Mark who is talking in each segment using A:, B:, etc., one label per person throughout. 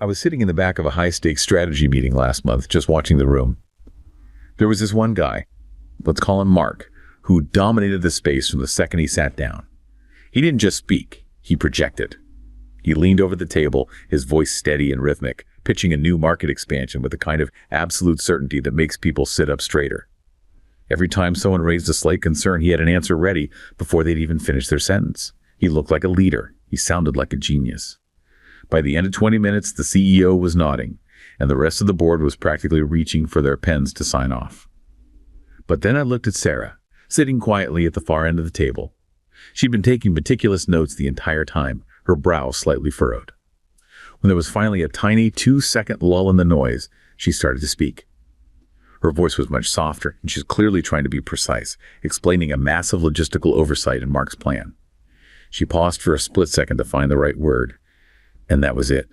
A: I was sitting in the back of a high-stakes strategy meeting last month, just watching the room. There was this one guy, let's call him Mark, who dominated the space from the second he sat down. He didn't just speak, he projected. He leaned over the table, his voice steady and rhythmic, pitching a new market expansion with the kind of absolute certainty that makes people sit up straighter. Every time someone raised a slight concern, he had an answer ready before they'd even finished their sentence. He looked like a leader. He sounded like a genius. By the end of 20 minutes, the CEO was nodding, and the rest of the board was practically reaching for their pens to sign off. But then I looked at Sarah, sitting quietly at the far end of the table. She'd been taking meticulous notes the entire time, her brow slightly furrowed. When there was finally a tiny 2-second lull in the noise, she started to speak. Her voice was much softer, and she was clearly trying to be precise, explaining a massive logistical oversight in Mark's plan. She paused for a split second to find the right word, and that was it.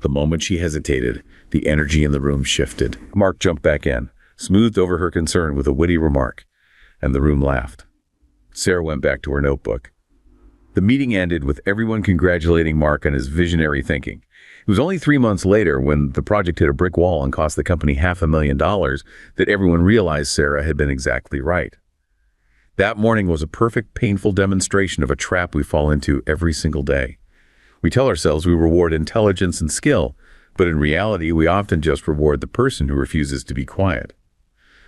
A: The moment she hesitated, the energy in the room shifted. Mark jumped back in, smoothed over her concern with a witty remark, and the room laughed. Sarah went back to her notebook. The meeting ended with everyone congratulating Mark on his visionary thinking. It was only 3 months later, when the project hit a brick wall and cost the company $500,000, that everyone realized Sarah had been exactly right. That morning was a perfect, painful demonstration of a trap we fall into every single day. We tell ourselves we reward intelligence and skill, but in reality, we often just reward the person who refuses to be quiet.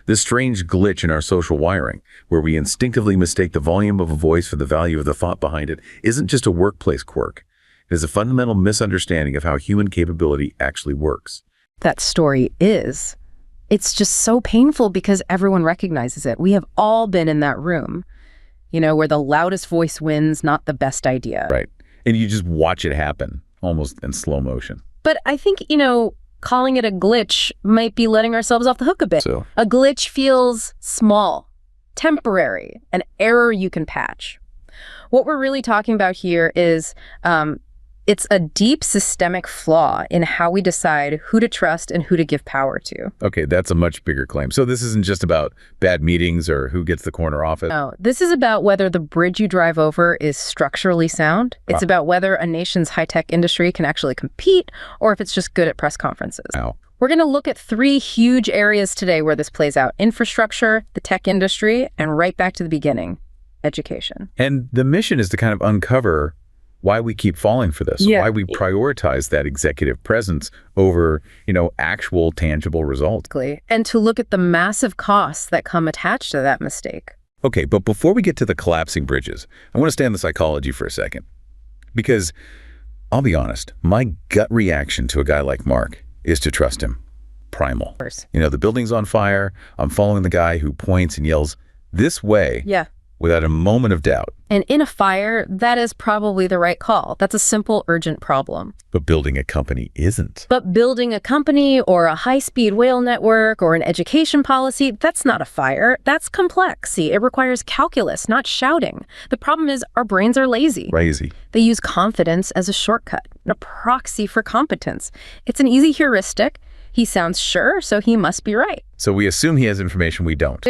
A: This strange glitch in our social wiring, where we instinctively mistake the volume of a voice for the value of the thought behind it, isn't just a workplace quirk. It is a fundamental misunderstanding of how human capability actually works.
B: That story is. It's just so painful because everyone recognizes it. We have all been in that room, where the loudest voice wins, not the best idea.
A: Right. And you just watch it happen, almost in slow motion.
B: But I think, calling it a glitch might be letting ourselves off the hook a bit.
A: So,
B: a glitch feels small, temporary, an error you can patch. What we're really talking about here is it's a deep systemic flaw in how we decide who to trust and who to give power to.
A: Okay, that's a much bigger claim. So this isn't just about bad meetings or who gets the corner office.
B: No, this is about whether the bridge you drive over is structurally sound. It's about whether a nation's high-tech industry can actually compete, or if it's just good at press conferences.
A: Wow.
B: We're going to look at 3 huge areas today where this plays out: infrastructure, the tech industry, and right back to the beginning, education.
A: And the mission is to kind of uncover why we keep falling for this, why we prioritize that executive presence over, actual tangible results.
B: And to look at the massive costs that come attached to that mistake.
A: Okay, but before we get to the collapsing bridges, I want to stay on the psychology for a second. Because, I'll be honest, my gut reaction to a guy like Mark is to trust him. Primal. The building's on fire, I'm following the guy who points and yells, "This way."
B: Yeah.
A: Without a moment of doubt.
B: And in a fire, that is probably the right call. That's a simple, urgent problem.
A: But building a company isn't.
B: But building a company or a high-speed rail network or an education policy, that's not a fire. That's complex. See, it requires calculus, not shouting. The problem is our brains are lazy.
A: Lazy.
B: They use confidence as a shortcut, a proxy for competence. It's an easy heuristic. He sounds sure, so he must be right.
A: So we assume he has information we don't.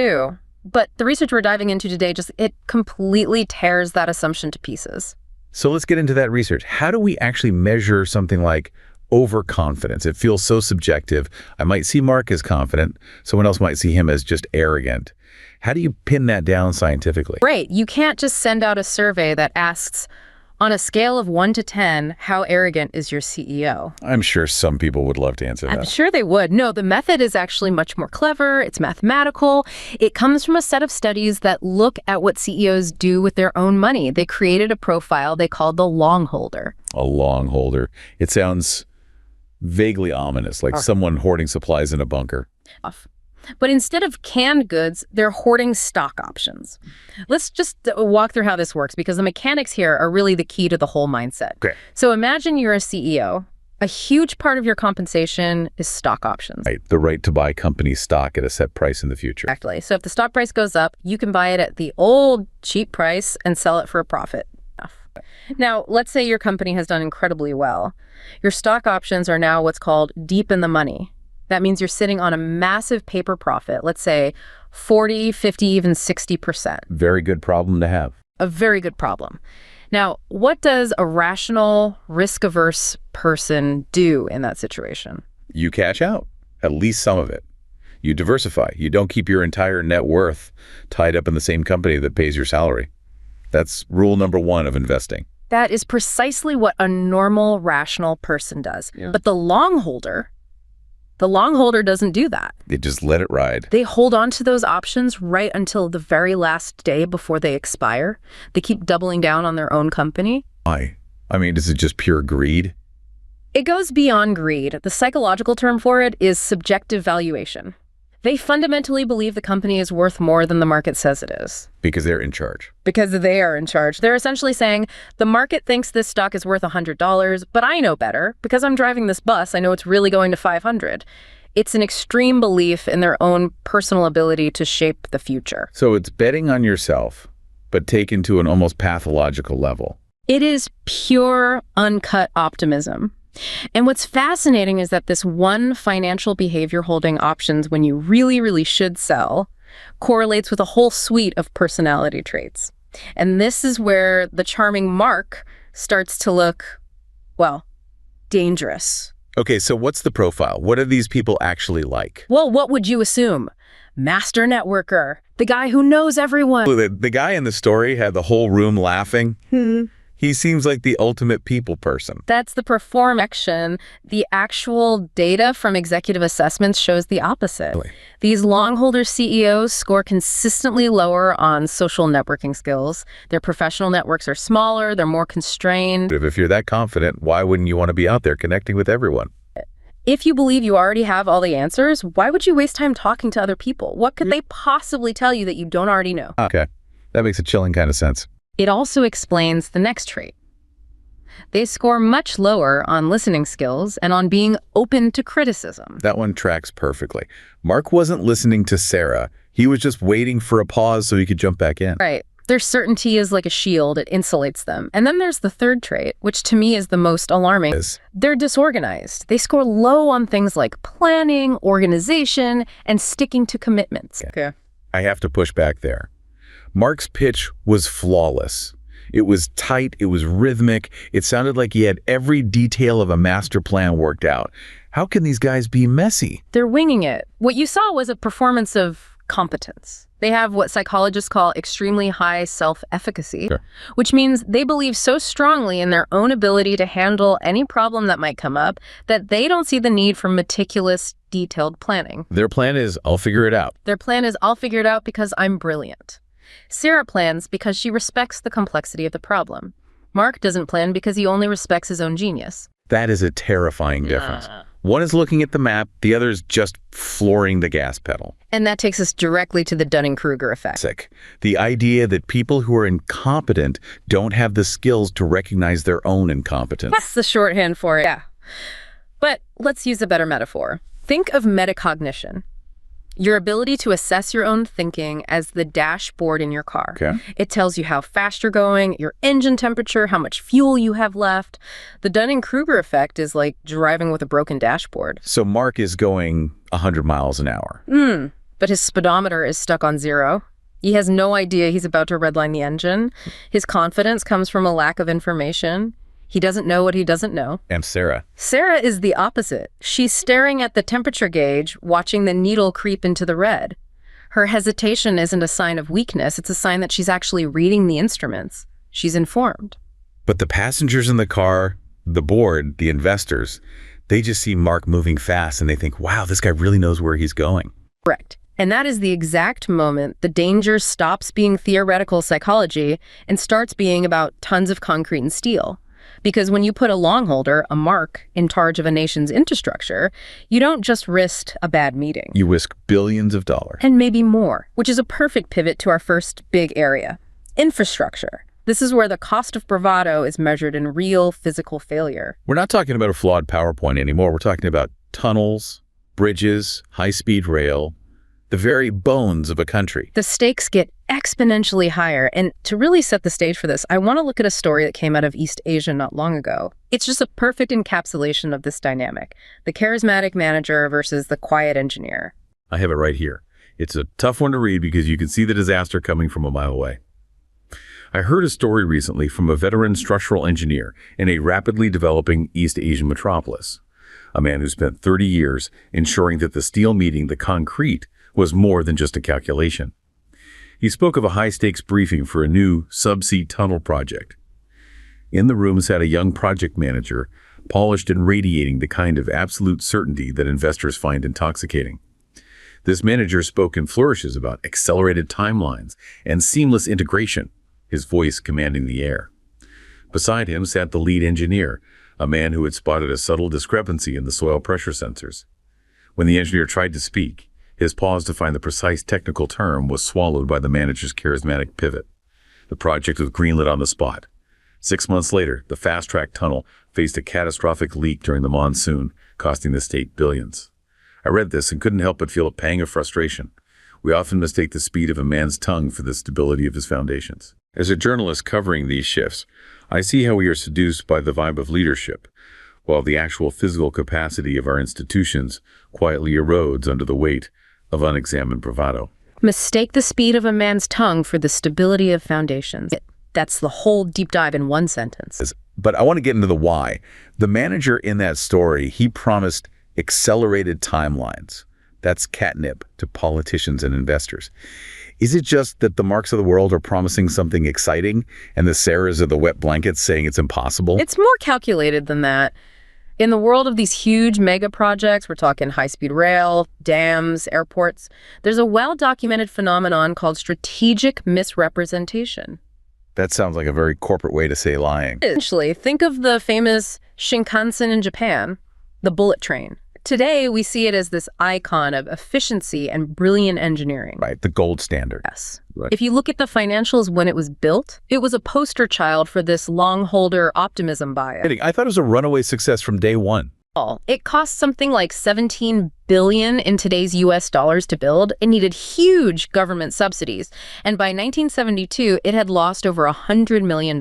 B: But the research we're diving into today it completely tears that assumption to pieces.
A: So let's get into that research. How do we actually measure something like overconfidence? It feels so subjective. I might see Mark as confident. Someone else might see him as just arrogant. How do you pin that down scientifically?
B: Right. You can't just send out a survey that asks, on a scale of 1 to 10, how arrogant is your CEO?
A: I'm sure some people would love to answer that.
B: I'm sure they would. No, the method is actually much more clever. It's mathematical. It comes from a set of studies that look at what CEOs do with their own money. They created a profile they called the longholder.
A: A longholder. It sounds vaguely ominous, like someone hoarding supplies in a bunker.
B: But instead of canned goods, they're hoarding stock options. Let's just walk through how this works, because the mechanics here are really the key to the whole mindset.
A: Okay.
B: So imagine you're a CEO. A huge part of your compensation is stock options.
A: Right, the right to buy company stock at a set price in the future.
B: Exactly. So if the stock price goes up, you can buy it at the old cheap price and sell it for a profit. Now, let's say your company has done incredibly well. Your stock options are now what's called deep in the money. That means you're sitting on a massive paper profit, let's say 40, 50, even 60%.
A: Very good problem to have.
B: A very good problem. Now, what does a rational, risk-averse person do in that situation?
A: You cash out, at least some of it. You diversify. You don't keep your entire net worth tied up in the same company that pays your salary. That's rule number one of investing.
B: That is precisely what a normal, rational person does. Yeah. But the longholder doesn't do that.
A: They just let it ride.
B: They hold on to those options right until the very last day before they expire. They keep doubling down on their own company.
A: Why? I mean, is it just pure greed?
B: It goes beyond greed. The psychological term for it is subjective valuation. They fundamentally believe the company is worth more than the market says it is.
A: Because they're in charge.
B: Because they are in charge. They're essentially saying, the market thinks this stock is worth $100, but I know better. Because I'm driving this bus, I know it's really going to 500. It's an extreme belief in their own personal ability to shape the future.
A: So it's betting on yourself, but taken to an almost pathological level.
B: It is pure, uncut optimism. And what's fascinating is that this one financial behavior holding options when you really, really should sell correlates with a whole suite of personality traits. And this is where the charming Mark starts to look, well, dangerous.
A: Okay, so what's the profile? What are these people actually like?
B: Well, what would you assume? Master networker, the guy who knows everyone.
A: The guy in the story had the whole room laughing. He seems like the ultimate people person.
B: That's the perform action. The actual data from executive assessments shows the opposite.
A: Really?
B: These longholder CEOs score consistently lower on social networking skills. Their professional networks are smaller, they're more constrained.
A: If you're that confident, why wouldn't you want to be out there connecting with everyone?
B: If you believe you already have all the answers, why would you waste time talking to other people? What could they possibly tell you that you don't already know?
A: Okay, that makes a chilling kind of sense.
B: It also explains the next trait. They score much lower on listening skills and on being open to criticism.
A: That one tracks perfectly. Mark wasn't listening to Sarah. He was just waiting for a pause so he could jump back in.
B: Right. Their certainty is like a shield. It insulates them. And then there's the third trait, which to me is the most alarming. They're disorganized. They score low on things like planning, organization, and sticking to commitments.
A: Okay. I have to push back there. Mark's pitch was flawless. It was tight, it was rhythmic, it sounded like he had every detail of a master plan worked out. How can these guys be messy?
B: They're winging it. What you saw was a performance of competence. They have what psychologists call extremely high self-efficacy, which means they believe so strongly in their own ability to handle any problem that might come up that they don't see the need for meticulous, detailed planning.
A: Their plan is, I'll figure it out.
B: Their plan is, I'll figure it out because I'm brilliant. Sarah plans because she respects the complexity of the problem. Mark doesn't plan because he only respects his own genius.
A: That is a terrifying difference. One is looking at the map, the other is just flooring the gas pedal.
B: And that takes us directly to the Dunning-Kruger Effect.
A: The idea that people who are incompetent don't have the skills to recognize their own incompetence.
B: That's the shorthand for it. Yeah. But let's use a better metaphor. Think of metacognition. Your ability to assess your own thinking as the dashboard in your car.
A: Okay.
B: It tells you how fast you're going, your engine temperature, how much fuel you have left. The Dunning-Kruger effect is like driving with a broken dashboard.
A: So Mark is going 100 miles an hour.
B: But his speedometer is stuck on 0. He has no idea he's about to redline the engine. His confidence comes from a lack of information. He doesn't know what he doesn't know.
A: And Sarah?
B: Sarah is the opposite. She's staring at the temperature gauge, watching the needle creep into the red. Her hesitation isn't a sign of weakness. It's a sign that she's actually reading the instruments. She's informed.
A: But the passengers in the car, the board, the investors, they just see Mark moving fast and they think, wow, this guy really knows where he's going.
B: Correct. And that is the exact moment the danger stops being theoretical psychology and starts being about tons of concrete and steel. Because when you put a longholder, a Mark, in charge of a nation's infrastructure, you don't just risk a bad meeting.
A: You risk billions of dollars.
B: And maybe more, which is a perfect pivot to our first big area, infrastructure. This is where the cost of bravado is measured in real physical failure.
A: We're not talking about a flawed PowerPoint anymore. We're talking about tunnels, bridges, high-speed rail, the very bones of a country.
B: The stakes get exponentially higher. And to really set the stage for this, I want to look at a story that came out of East Asia not long ago. It's just a perfect encapsulation of this dynamic. The charismatic manager versus the quiet engineer.
A: I have it right here. It's a tough one to read because you can see the disaster coming from a mile away. I heard a story recently from a veteran structural engineer in a rapidly developing East Asian metropolis, a man who spent 30 years ensuring that the steel meeting the concrete was more than just a calculation. He spoke of a high-stakes briefing for a new subsea tunnel project. In the room sat a young project manager, polished and radiating the kind of absolute certainty that investors find intoxicating. This manager spoke in flourishes about accelerated timelines and seamless integration, his voice commanding the air. Beside him sat the lead engineer, a man who had spotted a subtle discrepancy in the soil pressure sensors. When the engineer tried to speak, his pause to find the precise technical term was swallowed by the manager's charismatic pivot. The project was greenlit on the spot. 6 months later, the fast-track tunnel faced a catastrophic leak during the monsoon, costing the state billions. I read this and couldn't help but feel a pang of frustration. We often mistake the speed of a man's tongue for the stability of his foundations. As a journalist covering these shifts, I see how we are seduced by the vibe of leadership, while the actual physical capacity of our institutions quietly erodes under the weight of unexamined bravado.
B: Mistake the speed of a man's tongue for the stability of foundations. That's the whole deep dive in one sentence.
A: But I want to get into the why. The manager in that story, he promised accelerated timelines. That's catnip to politicians and investors. Is it just that the Marks of the world are promising something exciting and the Sarahs are the wet blankets saying it's impossible?
B: It's more calculated than that. In the world of these huge mega projects, we're talking high-speed rail, dams, airports, there's a well-documented phenomenon called strategic misrepresentation.
A: That sounds like a very corporate way to say lying.
B: Essentially, think of the famous Shinkansen in Japan, the bullet train. Today, we see it as this icon of efficiency and brilliant engineering.
A: Right, the gold standard.
B: Yes.
A: Right.
B: If you look at the financials when it was built, it was a poster child for this longholder optimism bias.
A: I thought it was a runaway success from day one.
B: It cost something like $17 billion in today's US dollars to build. It needed huge government subsidies. And by 1972, it had lost over $100 million.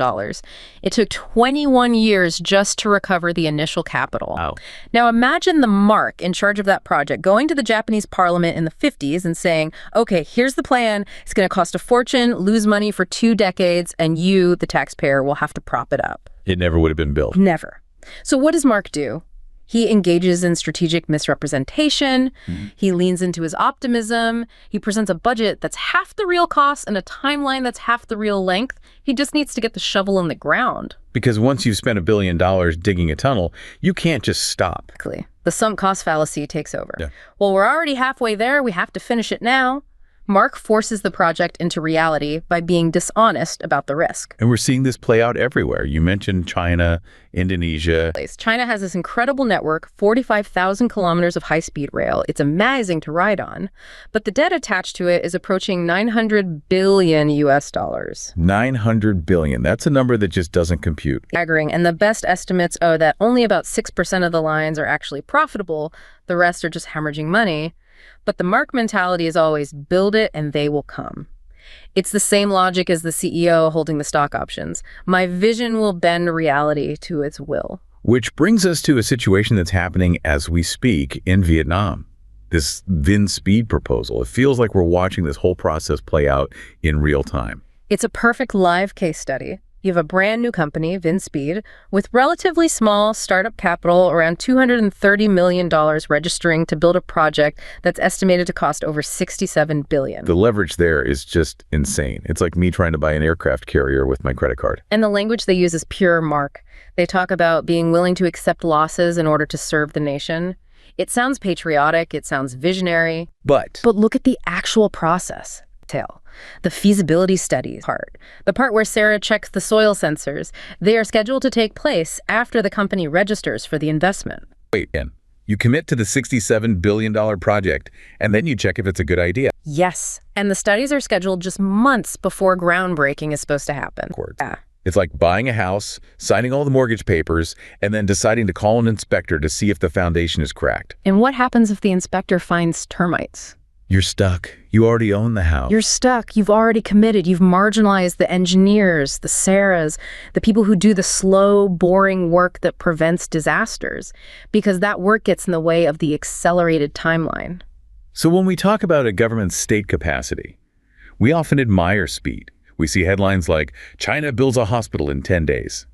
B: It took 21 years just to recover the initial capital.
A: Wow.
B: Now imagine the Mark in charge of that project going to the Japanese parliament in the 50s and saying, okay, here's the plan. It's going to cost a fortune, lose money for 2 decades, and you, the taxpayer, will have to prop it up.
A: It never would have been built.
B: Never. So what does Mark do? He engages in strategic misrepresentation. He leans into his optimism. He presents a budget that's half the real cost and a timeline that's half the real length. He just needs to get the shovel in the ground.
A: Because once you've spent $1 billion digging a tunnel, you can't just stop.
B: Exactly. The sunk cost fallacy takes over.
A: Yeah.
B: Well, we're already halfway there. We have to finish it now. Mark forces the project into reality by being dishonest about the risk.
A: And we're seeing this play out everywhere. You mentioned China, Indonesia.
B: China has this incredible network, 45,000 kilometers of high-speed rail. It's amazing to ride on. But the debt attached to it is approaching $900 billion US dollars.
A: $900 billion. That's a number that just doesn't compute.
B: Staggering. And the best estimates are that only about 6% of the lines are actually profitable. The rest are just hemorrhaging money. But the Mark mentality is always build it and they will come. It's the same logic as the CEO holding the stock options. My vision will bend reality to its will.
A: Which brings us to a situation that's happening as we speak in Vietnam. This Vin Speed proposal. It feels like we're watching this whole process play out in real time.
B: It's a perfect live case study. You have a brand new company, Vin Speed, with relatively small startup capital, around $230 million, registering to build a project that's estimated to cost over $67 billion.
A: The leverage there is just insane. It's like me trying to buy an aircraft carrier with my credit card.
B: And the language they use is pure Mark. They talk about being willing to accept losses in order to serve the nation. It sounds patriotic, it sounds visionary.
A: But
B: look at the actual process. The feasibility studies part, the part where Sarah checks the soil sensors, they are scheduled to take place after the company registers for the investment.
A: Wait, you commit to the $67 billion project, and then you check if it's a good idea.
B: Yes, and the studies are scheduled just months before groundbreaking is supposed to happen.
A: Yeah. It's like buying a house, signing all the mortgage papers, and then deciding to call an inspector to see if the foundation is cracked.
B: And what happens if the inspector finds termites?
A: You're stuck. You already own the house.
B: You're stuck. You've already committed. You've marginalized the engineers, the Sarahs, the people who do the slow, boring work that prevents disasters, because that work gets in the way of the accelerated timeline.
A: So when we talk about a government's state capacity, we often admire speed. We see headlines like, China builds a hospital in 10 days.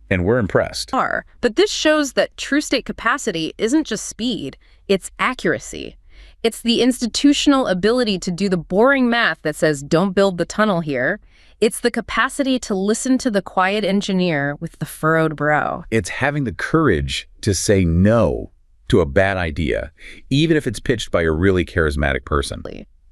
A: And we're impressed.
B: But this shows that true state capacity isn't just speed, it's accuracy. It's the institutional ability to do the boring math that says, don't build the tunnel here. It's the capacity to listen to the quiet engineer with the furrowed brow.
A: It's having the courage to say no to a bad idea, even if it's pitched by a really charismatic person.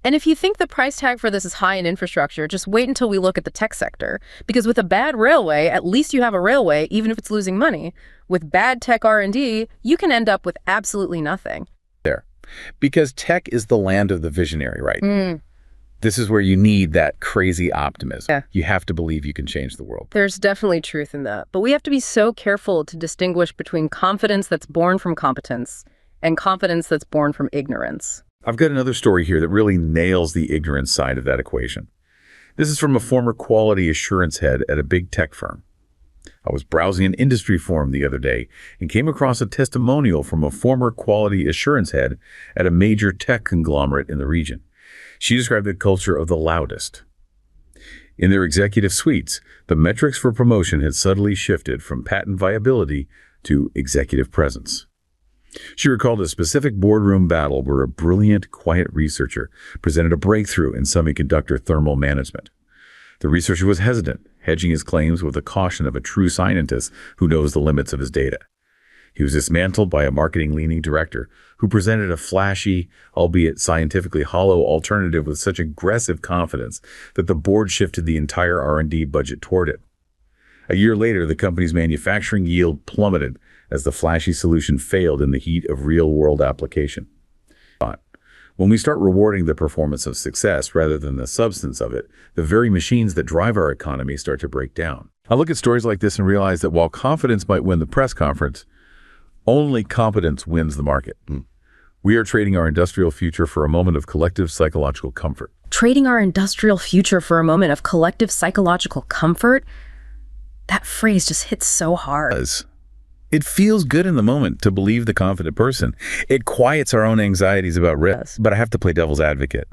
B: And if you think the price tag for this is high in infrastructure, just wait until we look at the tech sector. Because with a bad railway, at least you have a railway, even if it's losing money. With bad tech R&D, you can end up with absolutely nothing.
A: There. Because tech is the land of the visionary, right? This is where you need that crazy optimism.
B: Yeah.
A: You have to believe you can change the world.
B: There's definitely truth in that. But we have to be so careful to distinguish between confidence that's born from competence and confidence that's born from ignorance.
A: I've got another story here that really nails the ignorance side of that equation. This is from a former quality assurance head at a big tech firm. I was browsing an industry forum the other day and came across a testimonial from a former quality assurance head at a major tech conglomerate in the region. She described the culture of the loudest. In their executive suites, the metrics for promotion had subtly shifted from patent viability to executive presence. She recalled a specific boardroom battle where a brilliant, quiet researcher presented a breakthrough in semiconductor thermal management. The researcher was hesitant, hedging his claims with the caution of a true scientist who knows the limits of his data. He was dismantled by a marketing-leaning director who presented a flashy, albeit scientifically hollow alternative with such aggressive confidence that the board shifted the entire R&D budget toward it. A year later, the company's manufacturing yield plummeted as the flashy solution failed in the heat of real-world application. When we start rewarding the performance of success rather than the substance of it, the very machines that drive our economy start to break down. I look at stories like this and realize that while confidence might win the press conference, only competence wins the market. We are trading our industrial future for a moment of collective psychological comfort.
B: Trading our industrial future for a moment of collective psychological comfort? That phrase just hits so hard.
A: It feels good in the moment to believe the confident person. It quiets our own anxieties about risk. But I have to play devil's advocate.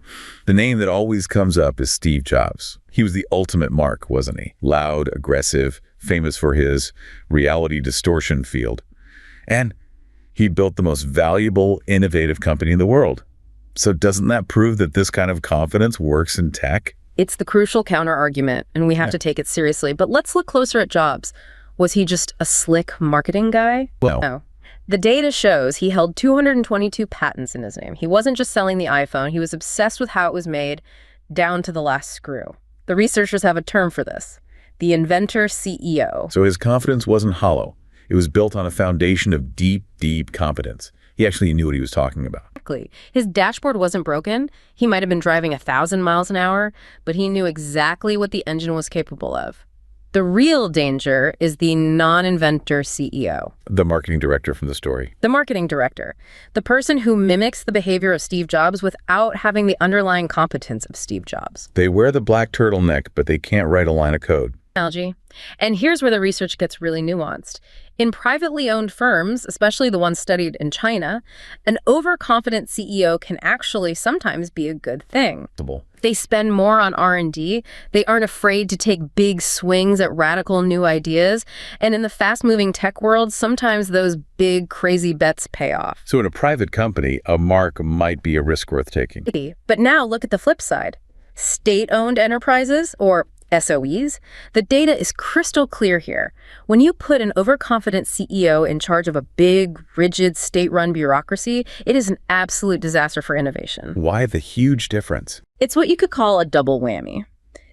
A: The name that always comes up is Steve Jobs. He was the ultimate Mark, wasn't he? Loud, aggressive, famous for his reality distortion field. And he built the most valuable, innovative company in the world. So doesn't that prove that this kind of confidence works in tech?
B: It's the crucial counter-argument, and we have to take it seriously. But let's look closer at Jobs. Was he just a slick marketing guy?
A: Well,
B: no. The data shows he held 222 patents in his name. He wasn't just selling the iPhone. He was obsessed with how it was made, down to the last screw. The researchers have a term for this, the inventor CEO.
A: So his confidence wasn't hollow. It was built on a foundation of deep, deep competence. He actually knew what he was talking about.
B: Exactly. His dashboard wasn't broken. He might have been driving 1,000 miles an hour, but he knew exactly what the engine was capable of. The real danger is the non-inventor CEO.
A: The marketing director from the story.
B: The marketing director. The person who mimics the behavior of Steve Jobs without having the underlying competence of Steve Jobs.
A: They wear the black turtleneck, but they can't write a line of code.
B: And here's where the research gets really nuanced. In privately owned firms, especially the ones studied in China, an overconfident CEO can actually sometimes be a good thing. They spend more on R&D. They aren't afraid to take big swings at radical new ideas. And in the fast-moving tech world, sometimes those big, crazy bets pay off.
A: So in a private company, a mark might be a risk worth taking.
B: But now look at the flip side. State-owned enterprises, or SOEs, the data is crystal clear here. When you put an overconfident CEO in charge of a big, rigid, state-run bureaucracy, it is an absolute disaster for innovation.
A: Why the huge difference?
B: It's what you could call a double whammy.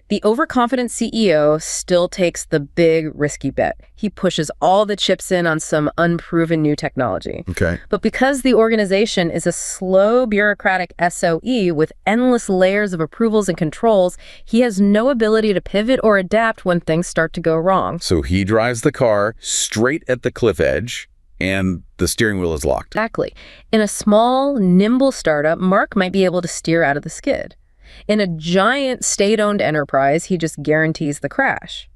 B: The overconfident CEO still takes the big, risky bet. He pushes all the chips in on some unproven new technology.
A: Okay.
B: But because the organization is a slow, bureaucratic SOE with endless layers of approvals and controls, he has no ability to pivot or adapt when things start to go wrong.
A: So he drives the car straight at the cliff edge, and the steering wheel is locked.
B: Exactly. In a small, nimble startup, Mark might be able to steer out of the skid. In a giant state-owned enterprise, he just guarantees the crash.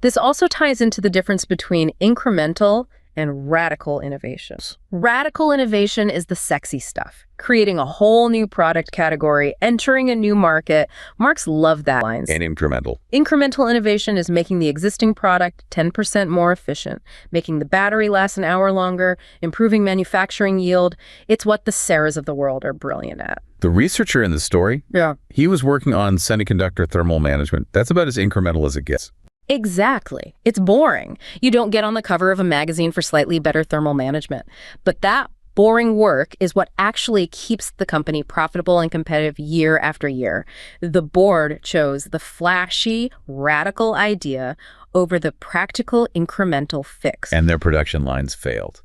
B: This also ties into the difference between incremental and radical innovations. Radical innovation is the sexy stuff, creating a whole new product category, entering a new market. Marks love that lines.
A: And incremental.
B: Incremental innovation is making the existing product 10% more efficient, making the battery last an hour longer, improving manufacturing yield. It's what the Sarahs of the world are brilliant at.
A: The researcher in the story, he was working on semiconductor thermal management. That's about as incremental as it gets.
B: Exactly. It's boring. You don't get on the cover of a magazine for slightly better thermal management. But that boring work is what actually keeps the company profitable and competitive year after year. The board chose the flashy, radical idea over the practical, incremental fix.
A: And their production lines failed.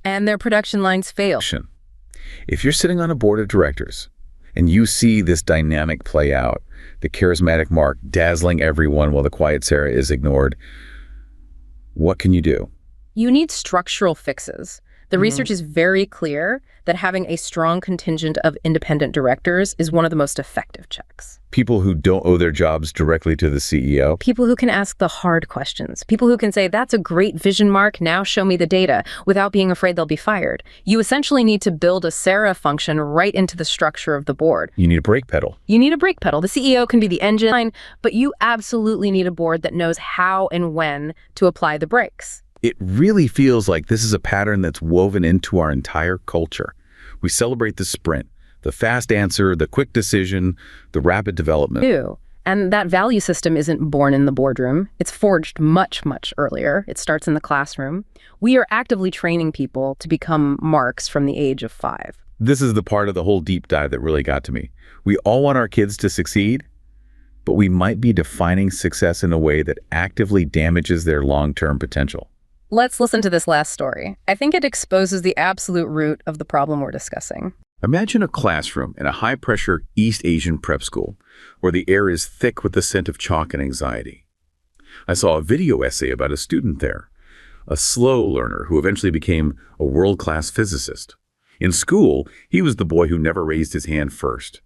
A: If you're sitting on a board of directors and you see this dynamic play out, the charismatic Mark dazzling everyone while the quiet Sarah is ignored, what can you do?
B: You need structural fixes. The research is very clear that having a strong contingent of independent directors is one of the most effective checks.
A: People who don't owe their jobs directly to the CEO.
B: People who can ask the hard questions. People who can say, that's a great vision, Mark, now show me the data, without being afraid they'll be fired. You essentially need to build a Sarah function right into the structure of the board.
A: You need a brake pedal.
B: The CEO can be the engine, but you absolutely need a board that knows how and when to apply the brakes.
A: It really feels like this is a pattern that's woven into our entire culture. We celebrate the sprint, the fast answer, the quick decision, the rapid development.
B: And that value system isn't born in the boardroom. It's forged much, much earlier. It starts in the classroom. We are actively training people to become Marks from the age of 5.
A: This is the part of the whole deep dive that really got to me. We all want our kids to succeed, but we might be defining success in a way that actively damages their long-term potential.
B: Let's listen to this last story. I think it exposes the absolute root of the problem we're discussing.
A: Imagine a classroom in a high-pressure East Asian prep school where the air is thick with the scent of chalk and anxiety. I saw a video essay about a student there, a slow learner who eventually became a world-class physicist. In school, he was the boy who never raised his hand first.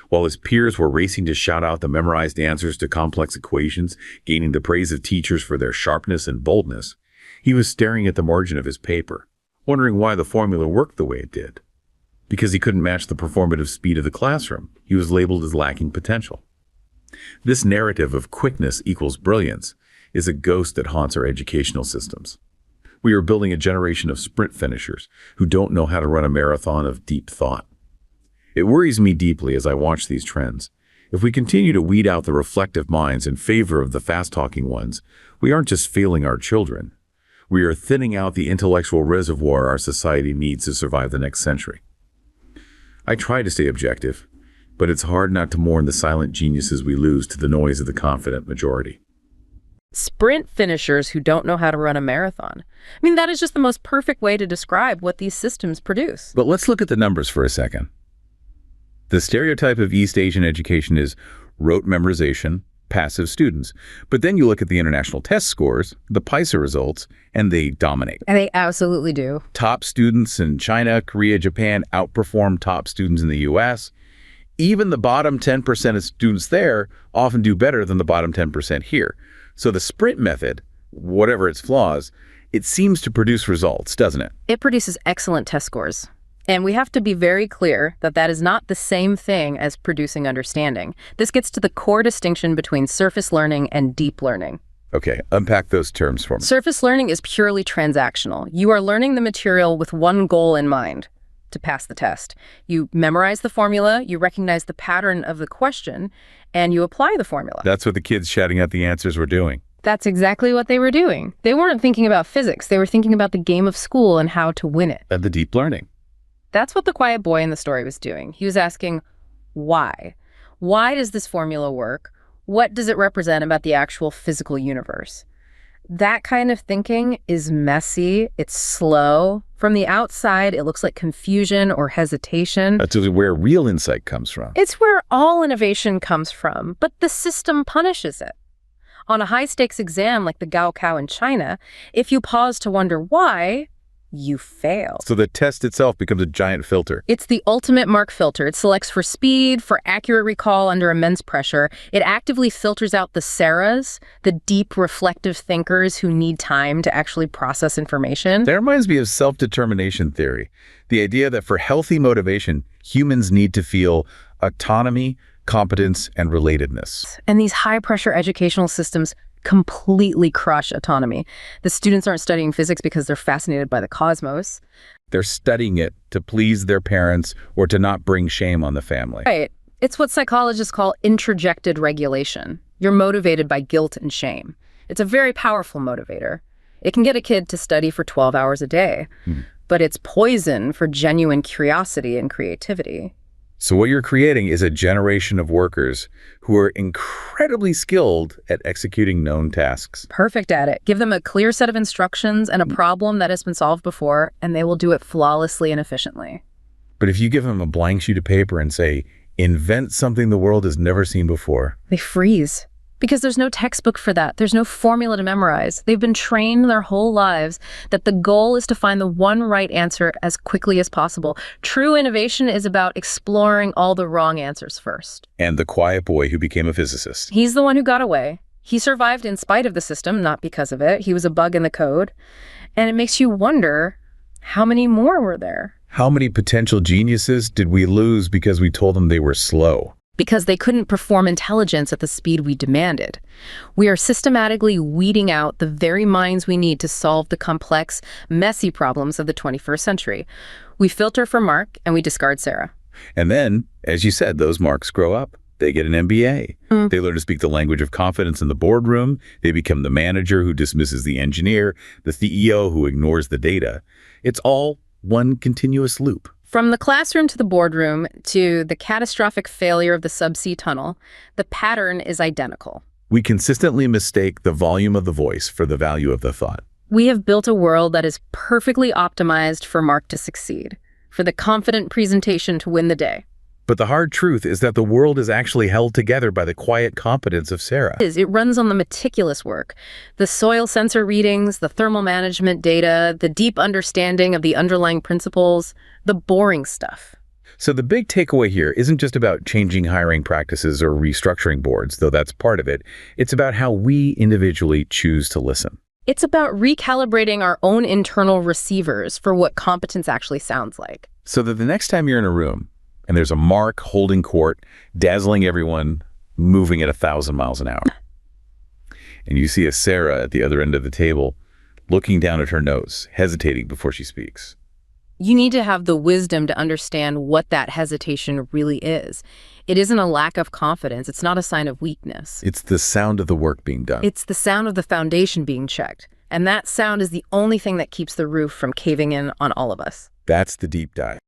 A: While his peers were racing to shout out the memorized answers to complex equations, gaining the praise of teachers for their sharpness and boldness, he was staring at the margin of his paper, wondering why the formula worked the way it did. Because he couldn't match the performative speed of the classroom, he was labeled as lacking potential. This narrative of quickness equals brilliance is a ghost that haunts our educational systems. We are building a generation of sprint finishers who don't know how to run a marathon of deep thought. It worries me deeply as I watch these trends. If we continue to weed out the reflective minds in favor of the fast-talking ones, we aren't just failing our children. We are thinning out the intellectual reservoir our society needs to survive the next century. I try to stay objective, but it's hard not to mourn the silent geniuses we lose to the noise of the confident majority.
B: Sprint finishers who don't know how to run a marathon. I mean, that is just the most perfect way to describe what these systems produce.
A: But let's look at the numbers for a second. The stereotype of East Asian education is rote memorization, passive students. But then you look at the international test scores, the PISA results, and they dominate.
B: And they absolutely do.
A: Top students in China, Korea, Japan outperform top students in the US. Even the bottom 10% of students there often do better than the bottom 10% here. So the sprint method, whatever its flaws, it seems to produce results, doesn't it?
B: It produces excellent test scores. And we have to be very clear that that is not the same thing as producing understanding. This gets to the core distinction between surface learning and deep learning.
A: Okay, unpack those terms for me.
B: Surface learning is purely transactional. You are learning the material with one goal in mind: to pass the test. You memorize the formula, you recognize the pattern of the question, and you apply the formula.
A: That's what the kids shouting out the answers were doing.
B: That's exactly what they were doing. They weren't thinking about physics. They were thinking about the game of school and how to win it.
A: And the deep learning.
B: That's what the quiet boy in the story was doing. He was asking, why? Why does this formula work? What does it represent about the actual physical universe? That kind of thinking is messy. It's slow. From the outside, it looks like confusion or hesitation.
A: That's where real insight comes from.
B: It's where all innovation comes from, but the system punishes it. On a high-stakes exam like the Gaokao in China, if you pause to wonder why, you fail.
A: So the test itself becomes a giant filter.
B: It's the ultimate mark filter. It selects for speed, for accurate recall under immense pressure. It actively filters out the Sarahs, the deep reflective thinkers who need time to actually process information.
A: That reminds me of self-determination theory. The idea that for healthy motivation, humans need to feel autonomy, competence, and relatedness.
B: And these high-pressure educational systems completely crush autonomy. The students aren't studying physics because they're fascinated by the cosmos.
A: They're studying it to please their parents or to not bring shame on the family.
B: Right. It's what psychologists call introjected regulation. You're motivated by guilt and shame. It's a very powerful motivator. It can get a kid to study for 12 hours a day, but it's poison for genuine curiosity and creativity.
A: So what you're creating is a generation of workers who are incredibly skilled at executing known tasks.
B: Perfect at it. Give them a clear set of instructions and a problem that has been solved before, and they will do it flawlessly and efficiently.
A: But if you give them a blank sheet of paper and say, invent something the world has never seen before,
B: they freeze. Because there's no textbook for that. There's no formula to memorize. They've been trained their whole lives that the goal is to find the one right answer as quickly as possible. True innovation is about exploring all the wrong answers first.
A: And the quiet boy who became a physicist.
B: He's the one who got away. He survived in spite of the system, not because of it. He was a bug in the code. And it makes you wonder, how many more were there?
A: How many potential geniuses did we lose because we told them they were slow?
B: Because they couldn't perform intelligence at the speed we demanded. We are systematically weeding out the very minds we need to solve the complex, messy problems of the 21st century. We filter for Mark and we discard Sarah.
A: And then, as you said, those Marks grow up. They get an MBA. They learn to speak the language of confidence in the boardroom. They become the manager who dismisses the engineer, the CEO who ignores the data. It's all one continuous loop.
B: From the classroom to the boardroom to the catastrophic failure of the subsea tunnel, the pattern is identical.
A: We consistently mistake the volume of the voice for the value of the thought.
B: We have built a world that is perfectly optimized for Mark to succeed, for the confident presentation to win the day.
A: But the hard truth is that the world is actually held together by the quiet competence of Sarah.
B: It runs on the meticulous work, the soil sensor readings, the thermal management data, the deep understanding of the underlying principles, the boring stuff.
A: So the big takeaway here isn't just about changing hiring practices or restructuring boards, though that's part of it. It's about how we individually choose to listen.
B: It's about recalibrating our own internal receivers for what competence actually sounds like.
A: So that the next time you're in a room, and there's a Mark holding court, dazzling everyone, moving at 1,000 miles an hour. And you see a Sarah at the other end of the table, looking down at her nose, hesitating before she speaks.
B: You need to have the wisdom to understand what that hesitation really is. It isn't a lack of confidence. It's not a sign of weakness.
A: It's the sound of the work being done.
B: It's the sound of the foundation being checked. And that sound is the only thing that keeps the roof from caving in on all of us.
A: That's the deep dive.